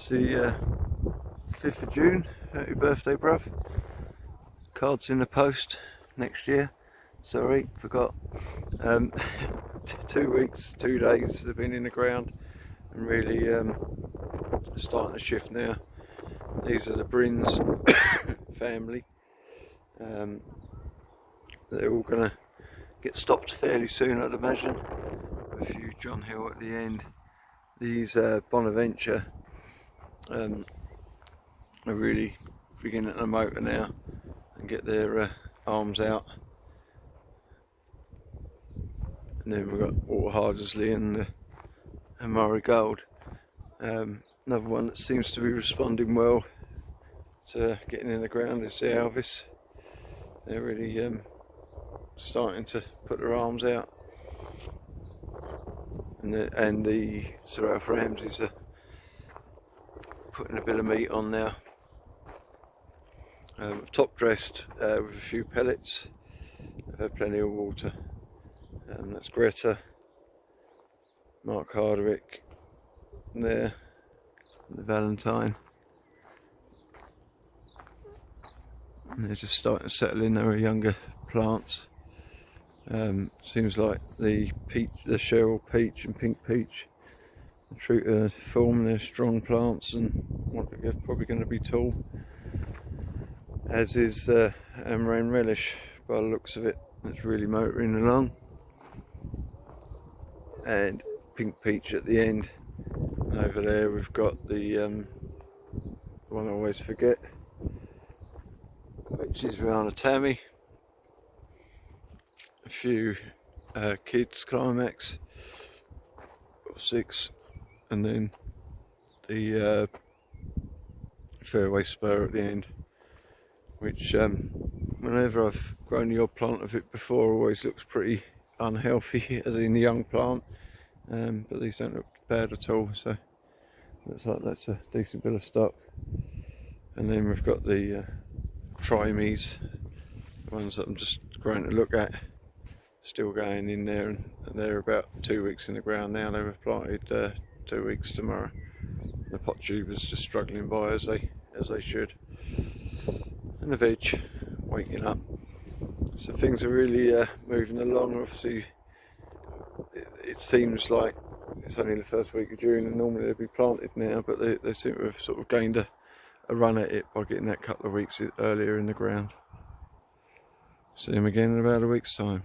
It's the 5th of June, happy birthday bruv. Cards in the post next year. Sorry, forgot. 2 weeks, 2 days they've been in the ground and really starting to shift now. These are the Brins family. They're all going to get stopped fairly soon, I'd imagine. A few John Hill at the end. These Bonaventure are really beginning to motor now and get their arms out. And then we've got Water Hardersley and Murray Gold. Another one that seems to be responding well to getting in the ground is the Elvis. They're really starting to put their arms out. And the Sir Ramses are putting a bit of meat on now. Top dressed with a few pellets. They've had plenty of water. That's Greta, Mark Hardwick there, and the Valentine. And they're just starting to settle in. There are younger plants. Seems like the Cheryl Peach and Pink Peach are true to form. They're strong plants and they're probably going to be tall, as is Amaranth Relish by the looks of it. It's really motoring along. And Pink Peach at the end. And over there we've got the one I always forget, which is Rihanna Tammy. A few kids Climax, 6, and then the Fairway Spur at the end, which whenever I've grown the odd plant of it before always looks pretty unhealthy, as in the young plant, but these don't look bad at all, so looks like that's a decent bit of stock. And then we've got the Trimes, the ones that I'm just growing to look at, still going in there, and they're about 2 weeks in the ground now. They were planted 2 weeks tomorrow. The pot tubers just struggling by as they should, and the veg waking up. So things are really moving along. Obviously, it seems like it's only the first week of June, and normally they'd be planted now, but they seem to have sort of gained a run at it by getting that couple of weeks earlier in the ground. See them again in about a week's time.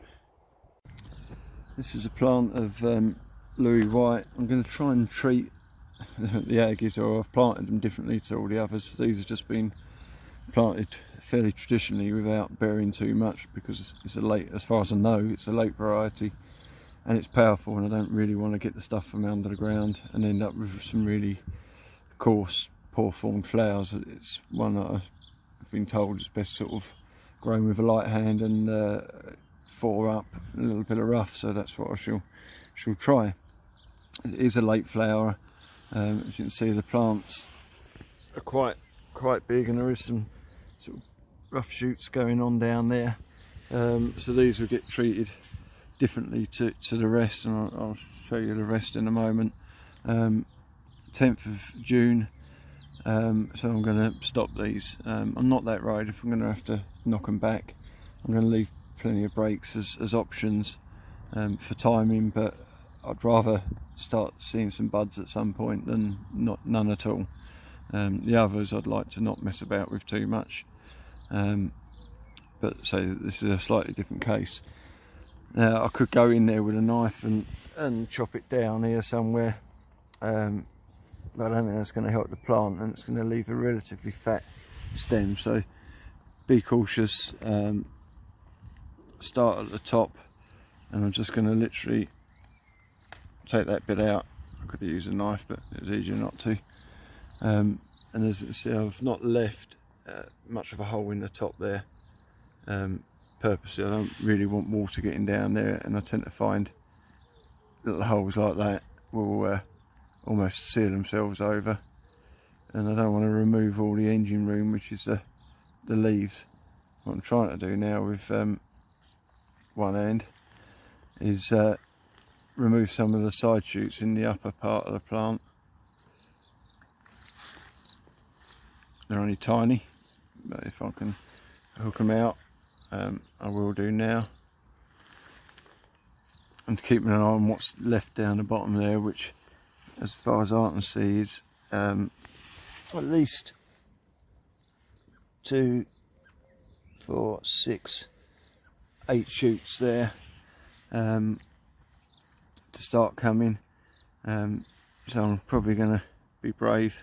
This is a plant of Louis White. I'm going to try and treat the Aggies, or I've planted them differently to all the others. These have just been planted fairly traditionally without bearing too much, because it's a late, as far as I know, it's a late variety and it's powerful, and I don't really want to get the stuff from under the ground and end up with some really coarse, poor formed flowers. It's one that I've been told is best sort of grown with a light hand and 4 up, a little bit of rough, so that's what I shall try. It is a late flower. As you can see, the plants are quite big, and there is some sort of rough shoots going on down there. So these will get treated differently to the rest, and I'll show you the rest in a moment. 10th of June, so I'm going to stop these. I'm not that worried if I'm going to have to knock them back. I'm going to leave plenty of breaks as options for timing, but I'd rather start seeing some buds at some point than none at all. The others I'd like to not mess about with too much, but so this is a slightly different case. Now I could go in there with a knife and chop it down here somewhere, but I don't think that's going to help the plant, and it's going to leave a relatively fat stem, so be cautious. Start at the top, and I'm just going to literally take that bit out. I could use a knife, but it's easier not to. And as you can see, I've not left much of a hole in the top there purposely. I don't really want water getting down there, and I tend to find little holes like that will almost seal themselves over, and I don't want to remove all the engine room, which is the leaves. What I'm trying to do now with one end is remove some of the side shoots in the upper part of the plant, they're only tiny, but if I can hook them out, I will do now. And keeping an eye on what's left down the bottom there, which as far as I can see is at least 2, 4, 6, 8 shoots there to start coming. So I'm probably going to be brave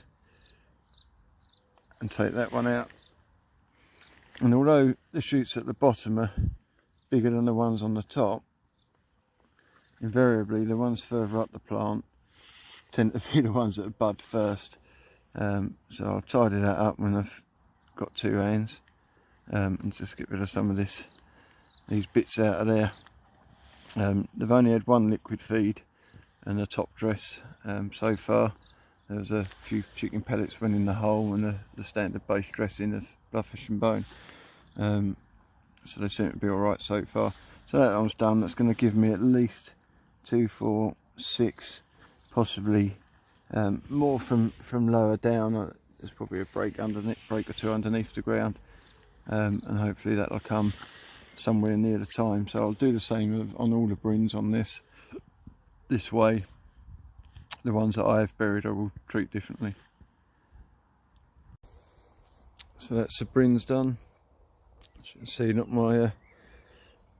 and take that one out. And although the shoots at the bottom are bigger than the ones on the top, invariably the ones further up the plant tend to be the ones that bud first. So I'll tidy that up when I've got 2 hands, and just get rid of some of these bits out of there. They've only had 1 liquid feed and a top dress so far. There was a few chicken pellets went in the hole, and the standard base dressing of bloodfish and bone. So they seem to be alright so far. So that one's done. That's going to give me at least 2, 4, 6, possibly more from lower down. There's probably a break or 2 underneath the ground, and hopefully that'll come somewhere near the time. So I'll do the same on all the brins on this way. The ones that I have buried I will treat differently. So that's the brins done. As you can see, not my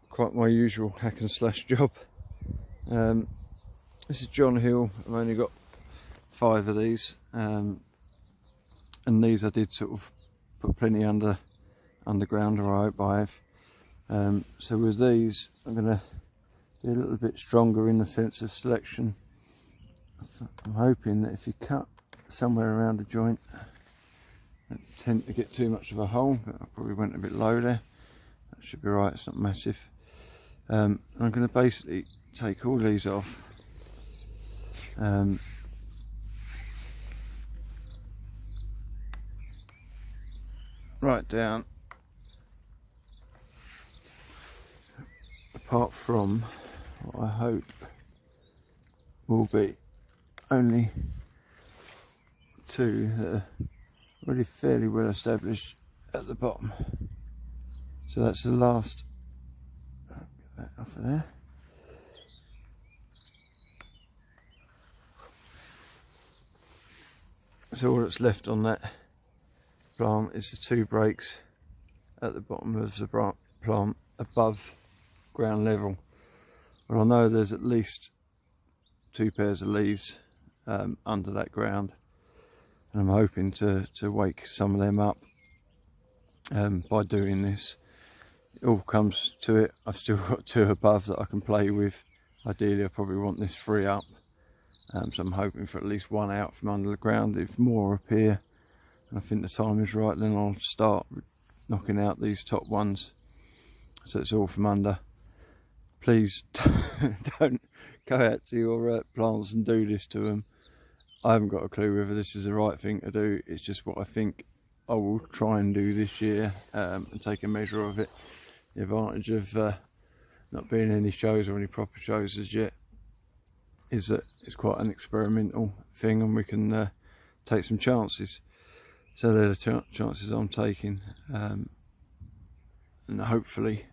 quite my usual hack and slash job. This is John Hill. I've only got 5 of these, and these I did sort of put plenty underground, or I hope I have. So with these I'm going to be a little bit stronger in the sense of selection. I'm hoping that if you cut somewhere around a joint, don't tend to get too much of a hole, but I probably went a bit low there. That should be right, it's not massive. I'm going to basically take all these off. Right down, apart from what I hope will be only 2 that are already fairly well established at the bottom. So that's the last. Get that off of there. So all that's left on that plant is the 2 breaks at the bottom of the plant above ground level. Well, I know there's at least 2 pairs of leaves under that ground, and I'm hoping to wake some of them up by doing this. It all comes to it. I've still got 2 above that I can play with. Ideally I probably want this 3 up, so I'm hoping for at least 1 out from under the ground. If more appear and I think the time is right, then I'll start knocking out these top ones, so it's all from under. Please don't go out to your plants and do this to them. I haven't got a clue whether this is the right thing to do. It's just what I think I will try and do this year, and take a measure of it. The advantage of not being any shows or any proper shows as yet is that it's quite an experimental thing, and we can take some chances. So they're the chances I'm taking, and hopefully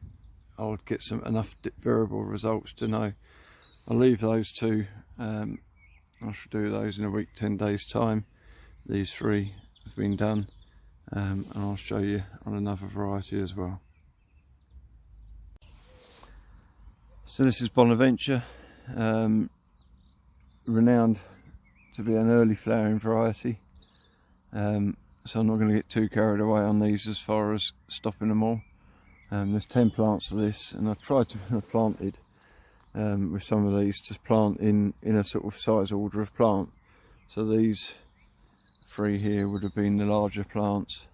I'll get enough variable results to know. I'll leave those 2. I shall do those in a week, 10 days time. These 3 have been done, and I'll show you on another variety as well. So this is Bonaventure, renowned to be an early flowering variety. So I'm not going to get too carried away on these as far as stopping them all. There's 10 plants of this, and I've tried to plant it with some of these to plant in a sort of size order of plant. So these 3 here would have been the larger plants,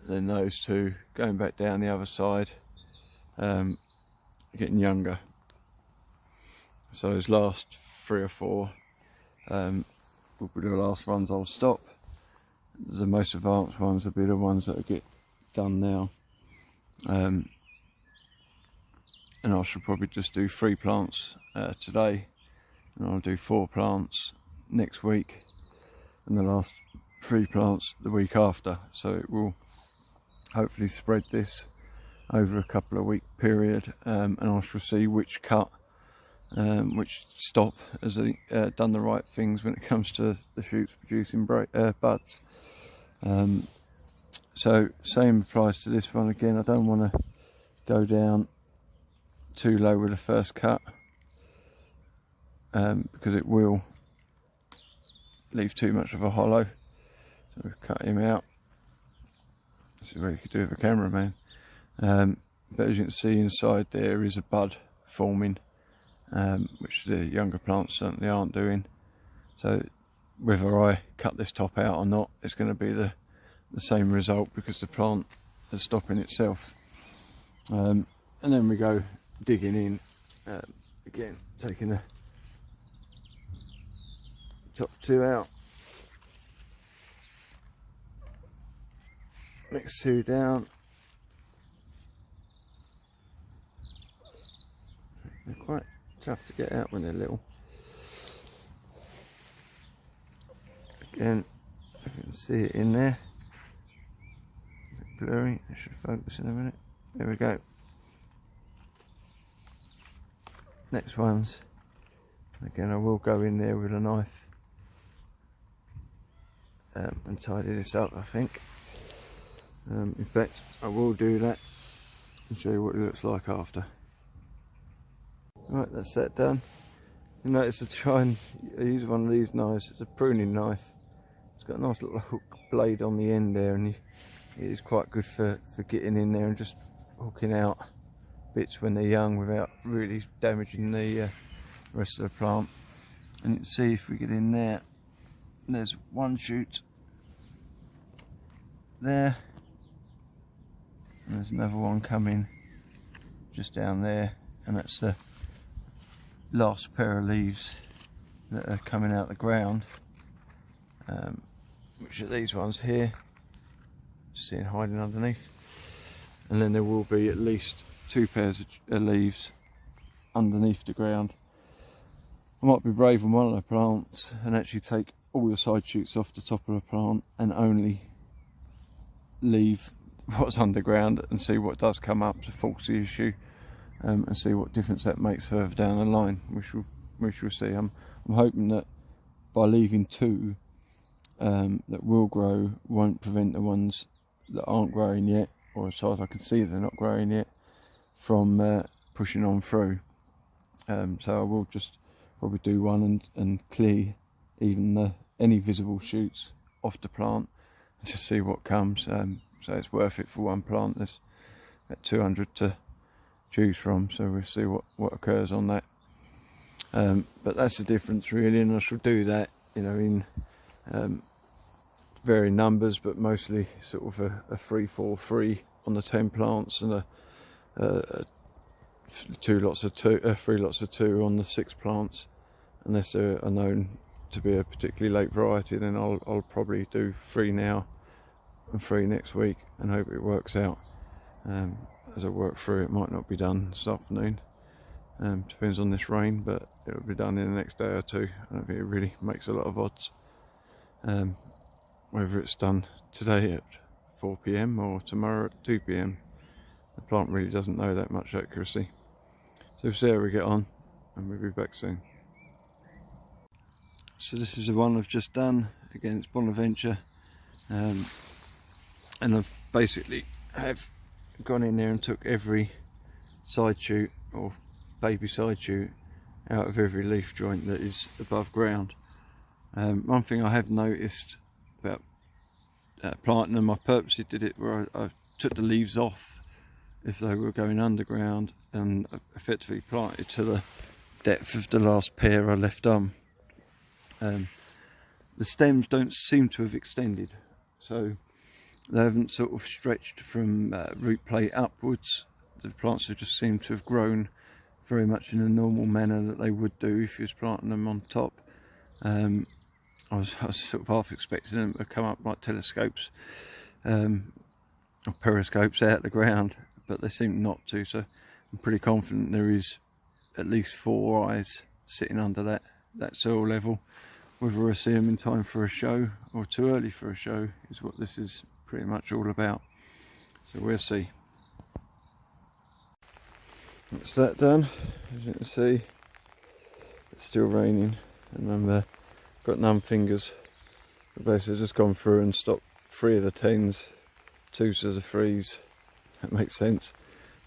then those 2 going back down the other side, getting younger. So those last 3 or 4 will be the last ones I'll stop. The most advanced ones will be the ones that get done now. And I should probably just do 3 plants today, and I'll do 4 plants next week, and the last 3 plants the week after, so it will hopefully spread this over a couple of week period, and I shall see which cut, which stop has done the right things when it comes to the shoots producing buds. So same applies to this one again. I don't want to go down too low with the first cut, because it will leave too much of a hollow. So we've cut him out. This is what you could do with a cameraman. But as you can see, inside there is a bud forming, which the younger plants certainly aren't doing. So whether I cut this top out or not, it's going to be the same result, because the plant is stopping itself. And then we go digging in, again taking the top 2 out, next 2 down. They're quite tough to get out when they're little. Again, if you can see it in there, a bit blurry, I should focus in a minute. There we go. Next ones, again I will go in there with a knife and tidy this up, I think. In fact, I will do that and show you what it looks like after. Right, that's that done. You notice to try and use one of these knives. It's a pruning knife. It's got a nice little hook blade on the end there, and it is quite good for getting in there and just hooking out bits when they're young without really damaging the rest of the plant. And you can see, if we get in there, there's one shoot there, and there's another one coming just down there, and that's the last pair of leaves that are coming out the ground, which are these ones here, seeing hiding underneath. And then there will be at least 2 pairs of leaves underneath the ground. I might be brave on one of the plants and actually take all the side shoots off the top of the plant and only leave what's underground and see what does come up to force the issue, and see what difference that makes further down the line. We shall see. I'm hoping that by leaving 2 that will grow won't prevent the ones that aren't growing yet, or as far as I can see they're not growing yet, from pushing on through. So I will just probably do one and clear even any visible shoots off the plant and just see what comes. So it's worth it for one plant. There's about 200 to choose from, so we'll see what occurs on that. But that's the difference really, and I shall do that, you know, in varying numbers, but mostly sort of a 3-4-3 on the 10 plants, and a 3 lots of 2 on the 6 plants, unless they're known to be a particularly late variety. Then I'll probably do 3 now and 3 next week and hope it works out. As I work through, it might not be done this afternoon, depends on this rain, but it'll be done in the next day or 2. I don't think it really makes a lot of odds whether it's done today at 4 PM or tomorrow at 2 PM. The plant really doesn't know that much accuracy. So we'll see how we get on, and we'll be back soon. So this is the one I've just done. Again, it's Bonaventure, and I've basically gone in there and took every side shoot or baby side shoot out of every leaf joint that is above ground. One thing I have noticed about planting them, I purposely did it where I took the leaves off if they were going underground and effectively planted to the depth of the last pair I left on. The stems don't seem to have extended, so they haven't sort of stretched from root plate upwards. The plants have just seemed to have grown very much in a normal manner that they would do if you was planting them on top. I was sort of half expecting them to come up like telescopes or periscopes out of the ground, but they seem not to, so I'm pretty confident there is at least 4 eyes sitting under that soil level. whether we'll see them in time for a show or too early for a show is what this is pretty much all about. So we'll see. That's that done. As you can see, it's still raining, and I've got numb fingers. But basically I've just gone through and stopped 3 of the 10s, 2 of the 3s, that makes sense,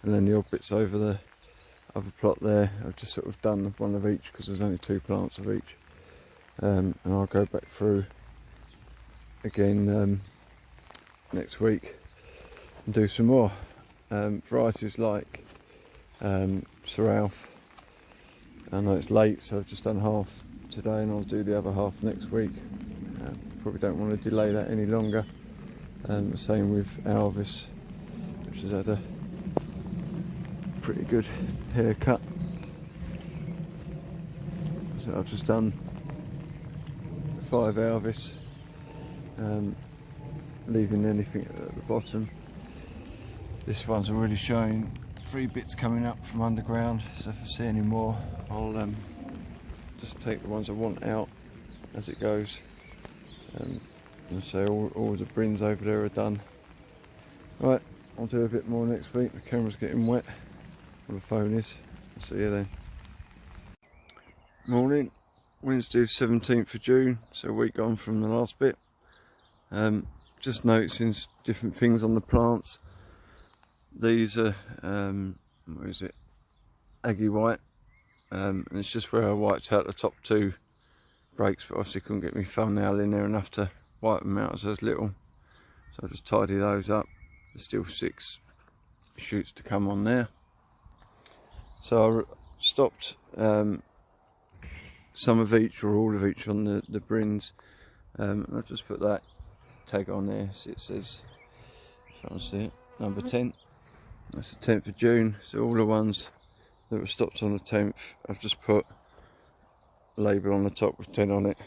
and then the odd bits over the other plot there. I've just sort of done one of each because there's only 2 plants of each. And I'll go back through again next week and do some more varieties like Sir Ralph. I know it's late, so I've just done half today and I'll do the other half next week. Probably don't want to delay that any longer. The same with Alvis, which has had a pretty good haircut. So I've just done 5 Alvis, leaving anything at the bottom. This one's already showing 3 bits coming up from underground, so if I see any more I'll just take the ones I want out as it goes. And so all the brins over there are done. Right, I'll do a bit more next week. The camera's getting wet, well, the phone is. I'll see you then. Morning. Wednesday 17th of June, so a week on from the last bit. Just noticing different things on the plants. These are, where is it? Aggie white. And it's just where I wiped out the top 2 breaks, but obviously couldn't get my thumbnail in there enough to wipe them out as those little. So I just tidy those up. There's still 6 shoots to come on there. So I stopped some of each or all of each on the brins. I'll just put that tag on there so it says, if I can see it, number 10. That's the 10th of June. So all the ones that were stopped on the 10th, I've just put a label on the top with 10 on it.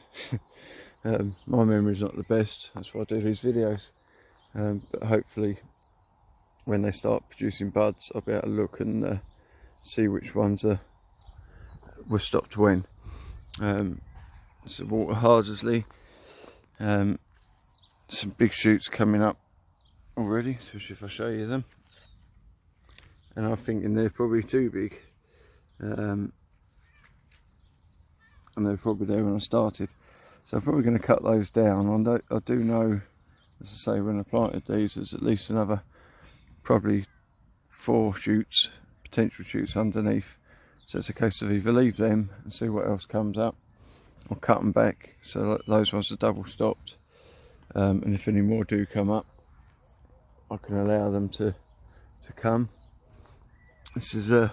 My memory's not the best, that's why I do these videos. But hopefully when they start producing buds I'll be able to look and see which ones were stopped when. So water Hardesley, some big shoots coming up already, especially if I show you them. And I'm thinking they're probably too big, and they're probably there when I started. So I'm probably going to cut those down. I do know, as I say, when I planted these, there's at least another probably 4 shoots, potential shoots underneath. So it's a case of either leave them and see what else comes up, or cut them back so those ones are double stopped. And if any more do come up, I can allow them to come. This is the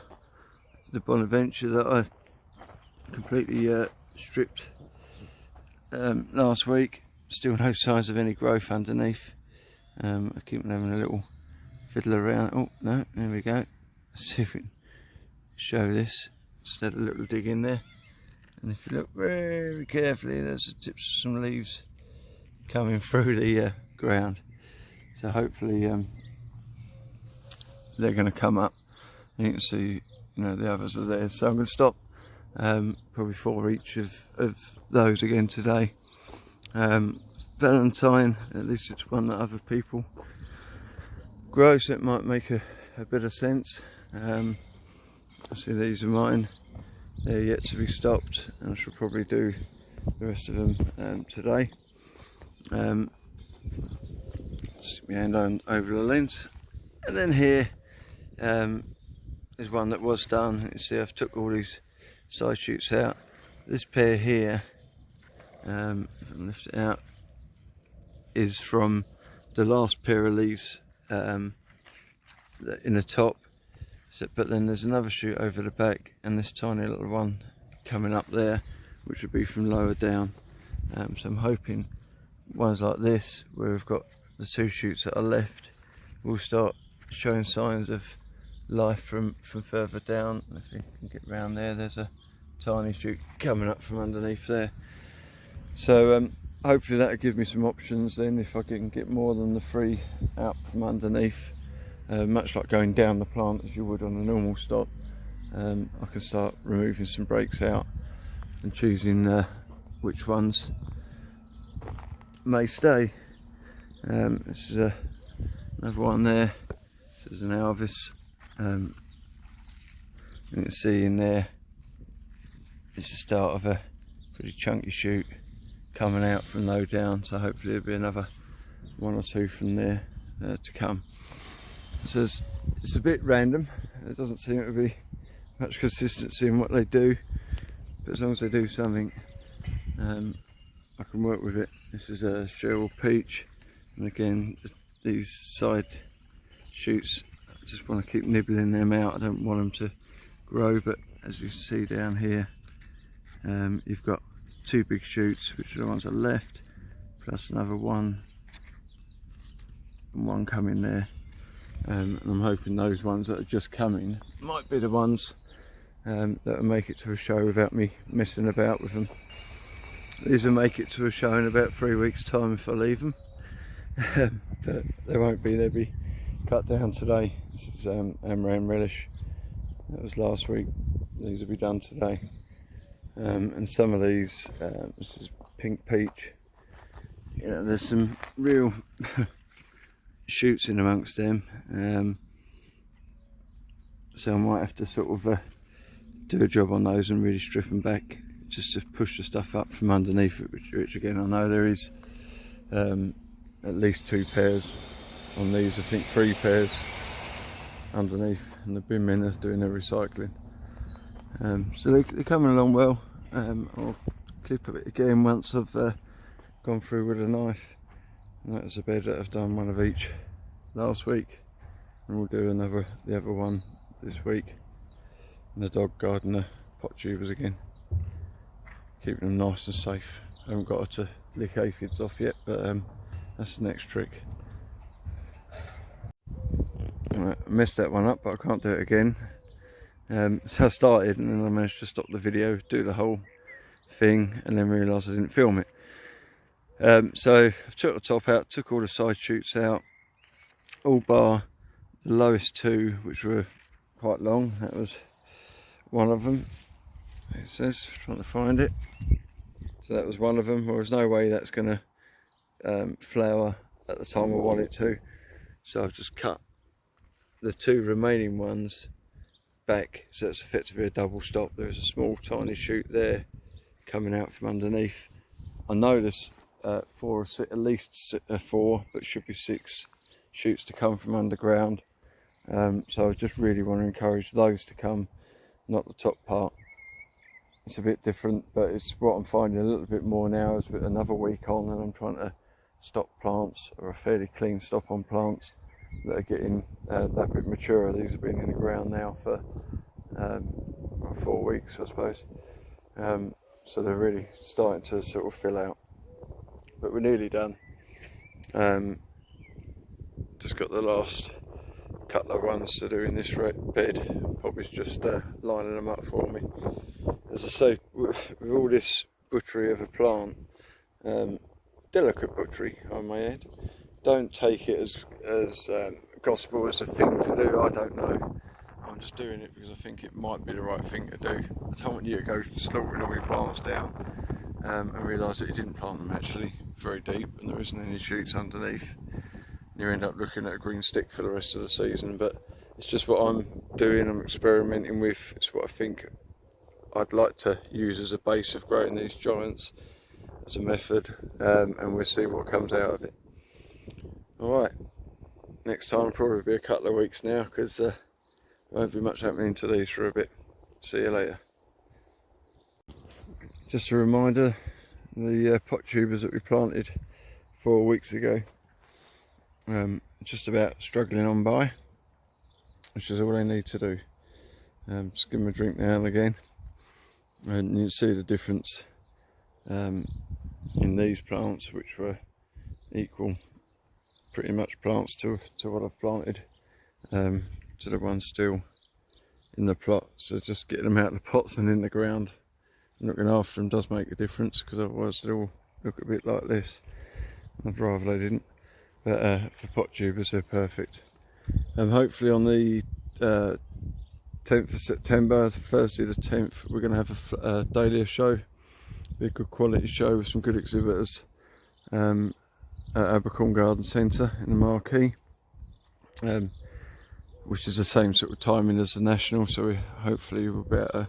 Bonaventure that I completely stripped last week. Still no signs of any growth underneath. I keep having a little fiddle around. Oh no, there we go. Let's see if we can show this. Just had a little dig in there, and if you look very carefully, there's the tips of some leaves coming through the ground. So hopefully they're going to come up, and you can see, you know, the others are there. So I'm going to stop probably 4 each of those again today. Valentine, at least it's one that other people grow, so it might make a bit of sense. See, these are mine. They're yet to be stopped, and I shall probably do the rest of them today. Stick my hand on over the lens, and then here is one that was done. You see, I've took all these side shoots out. This pair here, if I lift it out, is from the last pair of leaves in the top. So, but then there's another shoot over the back, and this tiny little one coming up there, which would be from lower down. So I'm hoping ones like this, where we've got the 2 shoots that are left, will start showing signs of life from further down. If we can get round there, there's a tiny shoot coming up from underneath there. So hopefully that'll give me some options then, if I can get more than the 3 out from underneath. Much like going down the plant as you would on a normal stop. I can start removing some breaks out and choosing which ones may stay. This is another one there. This is an Alvis. You can see in there is the start of a pretty chunky shoot coming out from low down, so hopefully there'll be another one or two from there to come. So it's a bit random. There doesn't seem to be much consistency in what they do, but as long as they do something, I can work with it. This is a Cheryl Peach, and again these side shoots, I just want to keep nibbling them out. I don't want them to grow, but as you see down here, you've got two big shoots, which are the ones that are left, plus another one and one coming there. And I'm hoping those ones that are just coming might be the ones that will make it to a show without me messing about with them. These will make it to a show in about 3 weeks time if I leave them. But they won't be, they'll be cut down today. This is Amaranth Relish, that was last week. These will be done today. And some of these, this is Pink Peach. Yeah, there's some real shoots in amongst them, so I might have to sort of do a job on those and really strip them back, just to push the stuff up from underneath it, which again I know there is at least 2 pairs on these. I think 3 pairs underneath, and the bin men are doing their recycling. So they're coming along well. I'll clip a bit again once I've gone through with a knife. And that was a bed that I've done one of each last week, and we'll do the other one this week. And the dog gardener pot tubers again, keeping them nice and safe. I haven't got her to lick aphids off yet, but that's the next trick. Right, I messed that one up, but I can't do it again. So I started, and then I managed to stop the video, do the whole thing, and then realised I didn't film it. So I've took the top out, took all the side shoots out, all bar the lowest 2, which were quite long. That was one of them. It says, trying to find it. So that was one of them. Well, there's no way that's going to flower at the time I want it to. So I've just cut the 2 remaining ones back, so it's effectively a double stop. There's a small tiny shoot there coming out from underneath. I know there's at least 4, but should be 6 shoots to come from underground. So I just really want to encourage those to come, not the top part. It's a bit different, but it's what I'm finding a little bit more now as with another week on, and I'm trying to stop plants, or a fairly clean stop on plants that are getting that bit maturer. These have been in the ground now for 4 weeks, I suppose. So they're really starting to sort of fill out. But we're nearly done. Just got the last couple of ones to do in this bed. Bobby's just lining them up for me. As I say, with all this butchery of a plant, delicate butchery on my head, don't take it as gospel, as a thing to do. I don't know. I'm just doing it because I think it might be the right thing to do. I don't want you to go slaughtering all your plants down and realise that you didn't plant them actually very deep and there isn't any shoots underneath. You end up looking at a green stick for the rest of the season. But it's just what I'm doing, I'm experimenting with. It's what I think I'd like to use as a base of growing these giants, as a method, and we'll see what comes out of it. Alright, next time will probably be a couple of weeks now, because there won't be much happening to these for a bit. See you later. Just a reminder, the pot tubers that we planted 4 weeks ago, just about struggling on by, which is all they need to do. Just give them a drink now and again, and you see the difference in these plants, which were equal pretty much plants to what I've planted, to the ones still in the plot. So just getting them out of the pots and in the ground and looking after them does make a difference, because otherwise they'll all look a bit like this. I'd rather they didn't, but for pot tubers they're perfect. Hopefully on the 10th of September, Thursday the 10th, we're going to have a dahlia show, be a good quality show with some good exhibitors at Abercorn Garden Centre in the Marquee, which is the same sort of timing as the National, so we hopefully will be able to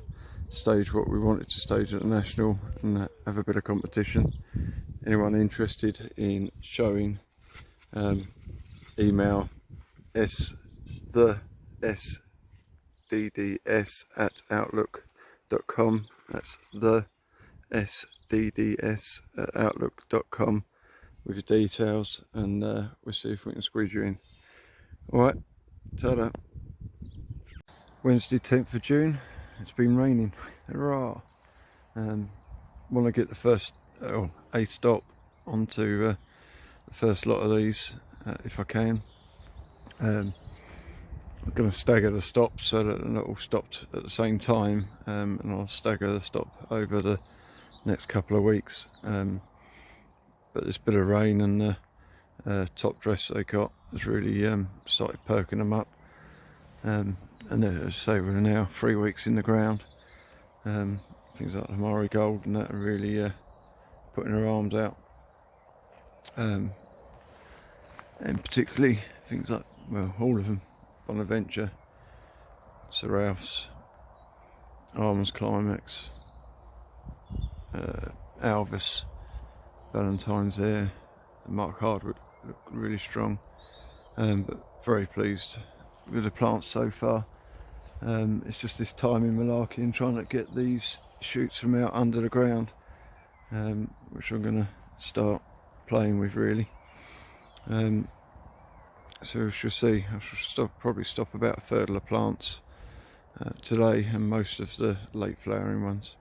stage what we wanted to stage at the National and have a bit of competition. Anyone interested in showing, email sddds@outlook.com. That's the sddds@outlook.com with your details, and we'll see if we can squeeze you in. Alright, ta-da. Wednesday 10th of June, it's been raining, hurrah. Want to get the first a stop onto the first lot of these if I can. I'm going to stagger the stops so that they're not all stopped at the same time, and I'll stagger the stop over the next couple of weeks. But this bit of rain and the top dress they got has really started perking them up, and as I say, we're now 3 weeks in the ground. Things like the marigold and that are really putting their arms out, and particularly things like, well, all of them, Bonaventure, Sir Ralph's, Armand's Climax, Alvis, Valentine's there, and Mark Hardwood look really strong, but very pleased with the plants so far. It's just this time in malarkey and trying to get these shoots from out under the ground, which I'm going to start playing with really. So we shall see. I shall probably stop about a third of the plants today, and most of the late flowering ones.